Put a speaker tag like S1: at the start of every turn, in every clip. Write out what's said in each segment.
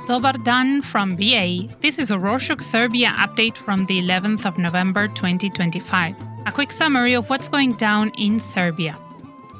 S1: Dobar dan from BA. This is a Rorschach Serbia update from the 11th of November 2025. A quick summary of what's going down in Serbia.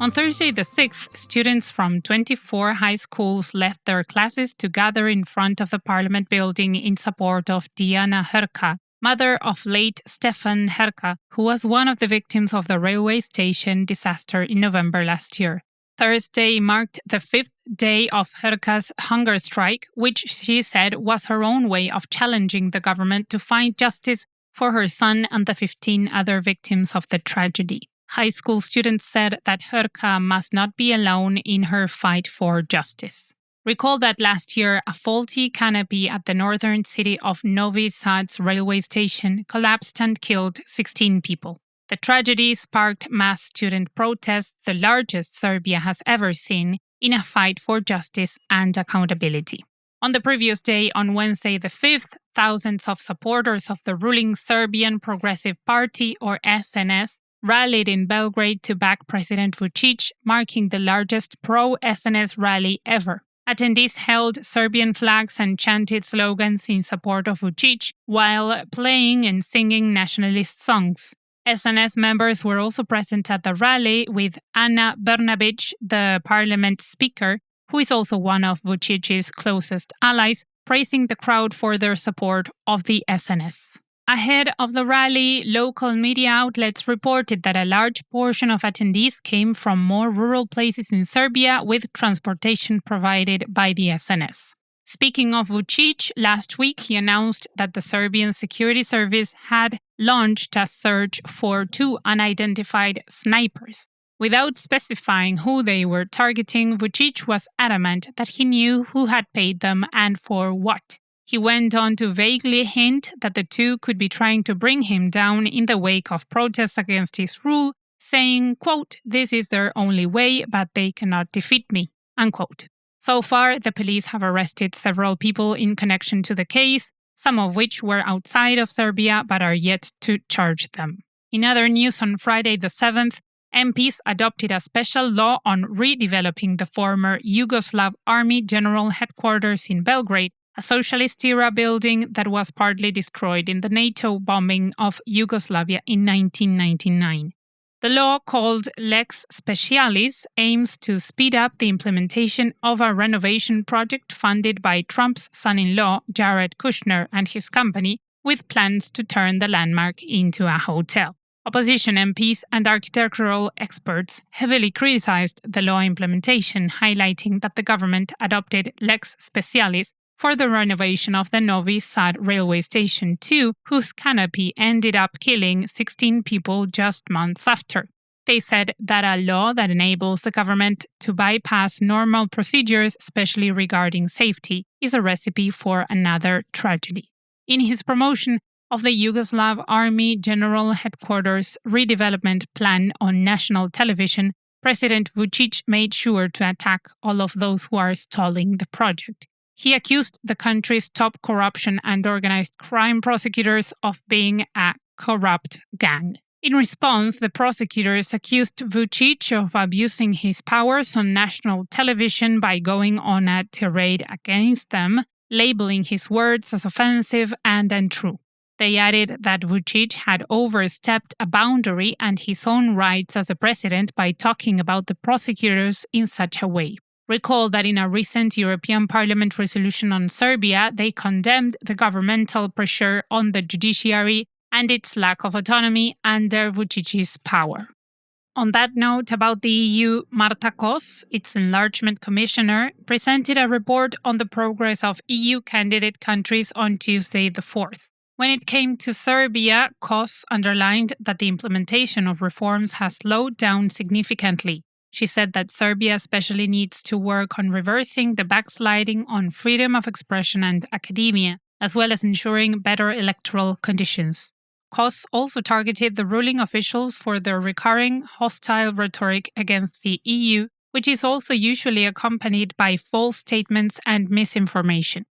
S1: On Thursday the 6th, students from 24 high schools left their classes to gather in front of the parliament building in support of Diana Hrka, mother of late Stefan Hrka, who was one of the victims of the railway station disaster in November last year. Thursday marked the 5th day of Hrka's hunger strike, which she said was her own way of challenging the government to find justice for her son and the 15 other victims of the tragedy. High school students said that Hrka must not be alone in her fight for justice. Recall that last year, a faulty canopy at the northern city of Novi Sad's railway station collapsed and killed 16 people. The tragedy sparked mass student protests, the largest Serbia has ever seen, in a fight for justice and accountability. On the previous day, on Wednesday the 5th, thousands of supporters of the ruling Serbian Progressive Party, or SNS, rallied in Belgrade to back President Vučić, marking the largest pro-SNS rally ever. Attendees held Serbian flags and chanted slogans in support of Vučić while playing and singing nationalist songs. SNS members were also present at the rally, with Ana Brnabić, the parliament speaker, who is also one of Vučić's closest allies, praising the crowd for their support of the SNS. Ahead of the rally, local media outlets reported that a large portion of attendees came from more rural places in Serbia, with transportation provided by the SNS. Speaking of Vučić, last week he announced that the Serbian Security Service had launched a search for 2 unidentified snipers. Without specifying who they were targeting, Vučić was adamant that he knew who had paid them and for what. He went on to vaguely hint that the 2 could be trying to bring him down in the wake of protests against his rule, saying, quote, "This is their only way, but they cannot defeat me," unquote. So far, the police have arrested several people in connection to the case, some of which were outside of Serbia but are yet to charge them. In other news, on Friday the 7th, MPs adopted a special law on redeveloping the former Yugoslav Army General Headquarters in Belgrade, a socialist-era building that was partly destroyed in the NATO bombing of Yugoslavia in 1999. The law, called Lex Specialis, aims to speed up the implementation of a renovation project funded by Trump's son-in-law, Jared Kushner, and his company, with plans to turn the landmark into a hotel. Opposition MPs and architectural experts heavily criticized the law implementation, highlighting that the government adopted Lex Specialis for the renovation of the Novi Sad railway station too, whose canopy ended up killing 16 people just months after. They said that a law that enables the government to bypass normal procedures, especially regarding safety, is a recipe for another tragedy. In his promotion of the Yugoslav Army General Headquarters redevelopment plan on national television, President Vučić made sure to attack all of those who are stalling the project. He accused the country's top corruption and organized crime prosecutors of being a corrupt gang. In response, the prosecutors accused Vučić of abusing his powers on national television by going on a tirade against them, labeling his words as offensive and untrue. They added that Vučić had overstepped a boundary and his own rights as a president by talking about the prosecutors in such a way. Recall that in a recent European Parliament resolution on Serbia, they condemned the governmental pressure on the judiciary and its lack of autonomy under Vučić's power. On that note, about the EU, Marta Kos, its enlargement commissioner, presented a report on the progress of EU candidate countries on Tuesday the 4th. When it came to Serbia, Kos underlined that the implementation of reforms has slowed down significantly. She said that Serbia especially needs to work on reversing the backsliding on freedom of expression and academia, as well as ensuring better electoral conditions. Kos also targeted the ruling officials for their recurring hostile rhetoric against the EU, which is also usually accompanied by false statements and misinformation.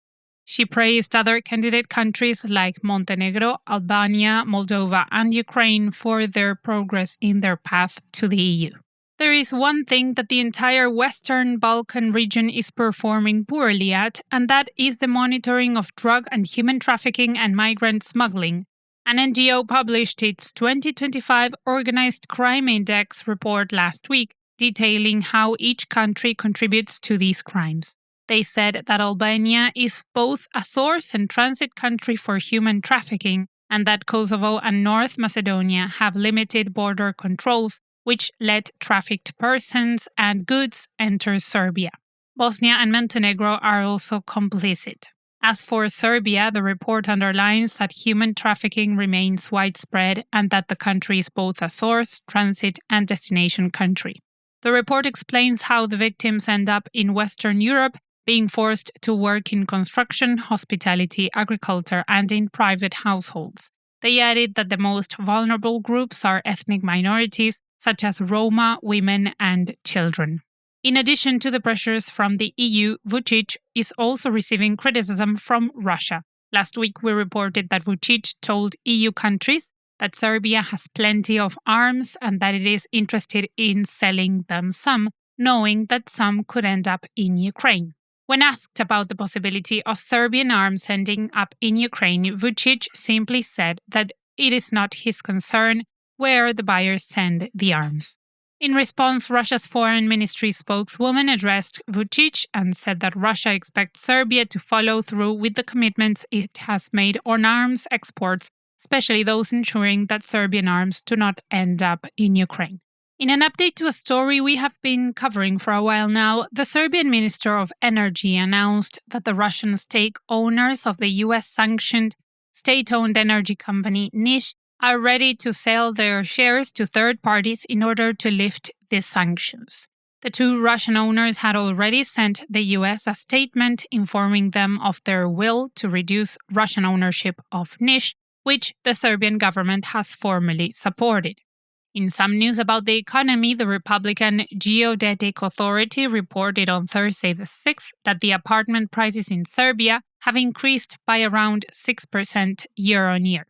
S1: She praised other candidate countries like Montenegro, Albania, Moldova, and Ukraine for their progress in their path to the EU. There is one thing that the entire Western Balkan region is performing poorly at, and that is the monitoring of drug and human trafficking and migrant smuggling. An NGO published its 2025 Organized Crime Index report last week, detailing how each country contributes to these crimes. They said that Albania is both a source and transit country for human trafficking, and that Kosovo and North Macedonia have limited border controls, which let trafficked persons and goods enter Serbia. Bosnia and Montenegro are also complicit. As for Serbia, the report underlines that human trafficking remains widespread and that the country is both a source, transit, and destination country. The report explains how the victims end up in Western Europe, being forced to work in construction, hospitality, agriculture, and in private households. They added that the most vulnerable groups are ethnic minorities, such as Roma, women, and children. In addition to the pressures from the EU, Vučić is also receiving criticism from Russia. Last week, we reported that Vučić told EU countries that Serbia has plenty of arms and that it is interested in selling them some, knowing that some could end up in Ukraine. When asked about the possibility of Serbian arms ending up in Ukraine, Vučić simply said that it is not his concern where the buyers send the arms. In response, Russia's foreign ministry spokeswoman addressed Vučić and said that Russia expects Serbia to follow through with the commitments it has made on arms exports, especially those ensuring that Serbian arms do not end up in Ukraine. In an update to a story we have been covering for a while now, the Serbian Minister of Energy announced that the Russian stake owners of the US-sanctioned state-owned energy company Niš are ready to sell their shares to third parties in order to lift the sanctions. The two Russian owners had already sent the US a statement informing them of their will to reduce Russian ownership of Niš, which the Serbian government has formally supported. In some news about the economy, the Republican Geodetic Authority reported on Thursday the 6th that the apartment prices in Serbia have increased by around 6% year-on-year.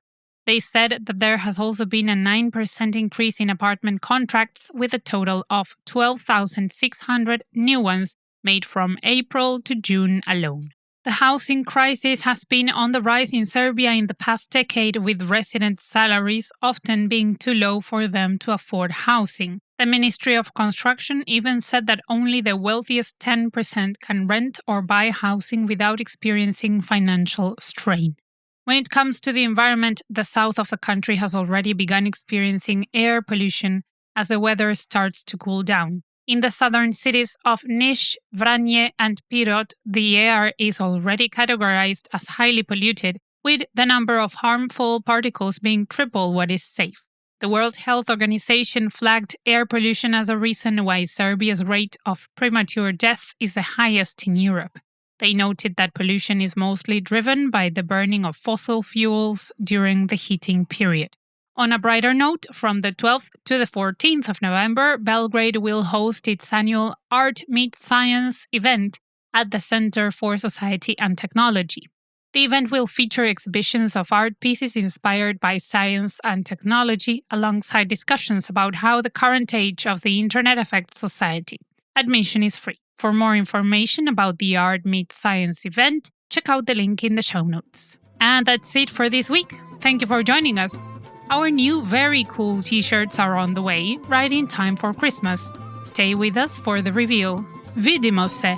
S1: They said that there has also been a 9% increase in apartment contracts, with a total of 12,600 new ones made from April to June alone. The housing crisis has been on the rise in Serbia in the past decade, with resident salaries often being too low for them to afford housing. The Ministry of Construction even said that only the wealthiest 10% can rent or buy housing without experiencing financial strain. When it comes to the environment, the south of the country has already begun experiencing air pollution as the weather starts to cool down. In the southern cities of Niš, Vranje, and Pirot, the air is already categorized as highly polluted, with the number of harmful particles being triple what is safe. The World Health Organization flagged air pollution as a reason why Serbia's rate of premature death is the highest in Europe. They noted that pollution is mostly driven by the burning of fossil fuels during the heating period. On a brighter note, from the 12th to the 14th of November, Belgrade will host its annual Art Meets Science event at the Center for Society and Technology. The event will feature exhibitions of art pieces inspired by science and technology, alongside discussions about how the current age of the internet affects society. Admission is free. For more information about the Art Meets Science event, check out the link in the show notes. And that's it for this week. Thank you for joining us. Our new very cool t-shirts are on the way, right in time for Christmas. Stay with us for the reveal. Vidimo se!